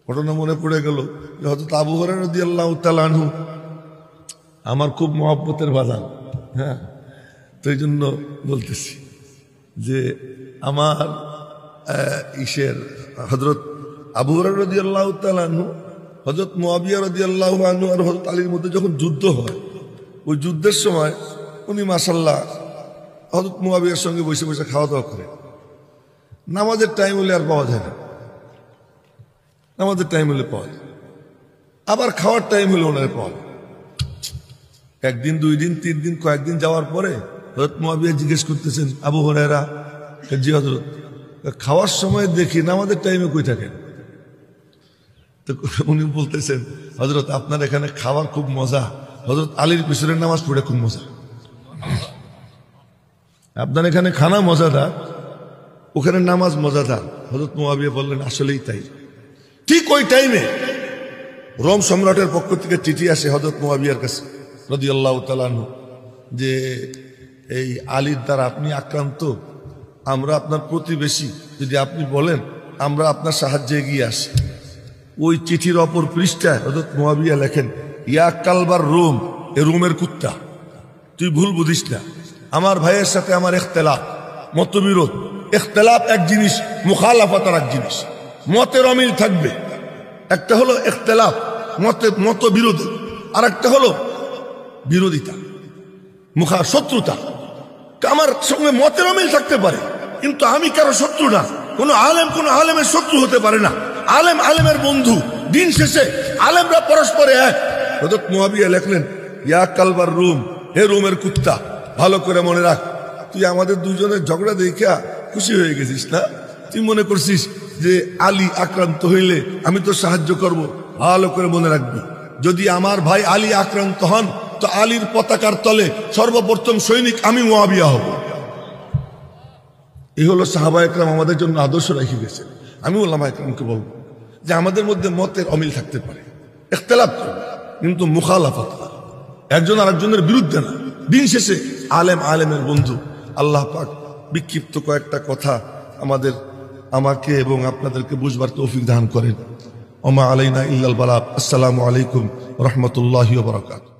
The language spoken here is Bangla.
ঘটনা মনে পড়ে গেল যে হযরত আবু হুরায়রা রাদিয়াল্লাহু তাআলা আনহু আমার খুব মহব্বতের বাজান। হ্যাঁ, তো এই জন্য বলতেছি যে আমার হযরত আবু হুরায়রা রাদিয়াল্লাহু তাআলা আনহু, হযরত মুআবিয়া রাদিয়াল্লাহু আনহু আর হযরত আলীর মধ্যে যখন যুদ্ধ হয়, ওই যুদ্ধের সময় উনি মাশাআল্লাহ হযরত মুআবিয়ার সঙ্গে বসে বসে খাওয়া দাওয়া করে। নামাজের টাইম হলে আর পাওয়া যায় না, নামাজের টাইম হলে পাওয়া যায়, আবার খাওয়ার টাইম হলে ওনারে পাওয়া যায়। একদিন, 2 দিন, 3 দিন, কয়েকদিন যাওয়ার পরে হযরত মুআবিয়া জিজ্ঞেস করতেছেন, আবু হুরায়রা, জি হযরত, খাওয়ার সময় দেখি নামাজের টাইমে কই থাকেন? তো উনি বলতেছেন, হযরত আপনার এখানে খাওয়ার খুব মজা, হযরত আলীর পিছনের নামাজ পড়ে খুব মজা। আপনার এখানে খানা মজাদার, ওখানে নামাজ মজাদার। হযরত মুআবিয়া বললেন, আসলেই তাই। ঠিক ওই টাইমে রোম সম্রাটের পক্ষ থেকে চিঠি আসে হযরত মুআবিয়ার কাছে রাদিয়াল্লাহু তাআলা আনহু, যে এই আলীর দ্বারা আপনি আক্রান্ত, আমরা আপনার প্রতিবেশী, যদি আপনি বলেন আমরা আপনার সাহায্যে এগিয়ে আসি। ওই চিঠির অপর পৃষ্ঠায় হযরত মুআবিয়া লেখেন, ইয়া কালবার রোম, এ রোমের কুত্তা, তুই ভুল বুঝিস না, আমার ভাইয়ের সাথে আমার ইখতিলাফ, মতবিরোধ। ইখতিলাফ এক জিনিস, মুখালাফাত আর এক জিনিস। মতের অমিল থাকবে, একটা হলো ইখতিলাফ, মতবিরোধ, আর একটা হলো বিরোধিতা, শত্রুতা। আমার সঙ্গে মতের অমিল থাকতে পারে, কিন্তু আমি কারো শত্রু না। কোন আলেমের শত্রু হতে পারে না, আলেম আলেমের বন্ধু। দিন শেষে আলেমরা পরস্পরে এক। হযরত মুআবিয়া লেখলেন, ইয়া কালবার রুম, হে রোমের কুত্তা, ভালো করে মনে রাখ, তুই আমাদের দুজনের ঝগড়া দেখা খুশি হয়ে গেছিস না? তুই মনে করছিস যে আলী আক্রান্ত হইলে আমি তো সাহায্য করব। ভালো করে মনে রাখবি, যদি আমার ভাই আলী আক্রান্ত হন, তো আলীর পতাকার তলে সর্বপ্রথম সৈনিক আমি মুআবিয়া হব। এই হলো সাহাবা একরাম আমাদের জন্য আদর্শ রেখে গেছে। আমি উলামা একরামকে বলবো যে আমাদের মধ্যে মতের অমিল থাকতে পারে, ইখতিলাফ করবে, কিন্তু মুখালাফাত না, একজন আরেকজনের বিরুদ্ধে না। দিন শেষে আলেম আলেমের বন্ধু। আল্লাহ পাক বিক্ষিপ্ত কয়েকটা কথা আমাকে এবং আপনাদেরকে বুঝবার তৌফিক দান করেন। ওমা আলাইনা ইল্লাল বালাগ। আসসালামু আলাইকুম ওয়া রাহমাতুল্লাহি ওয়া বারাকাতুহু।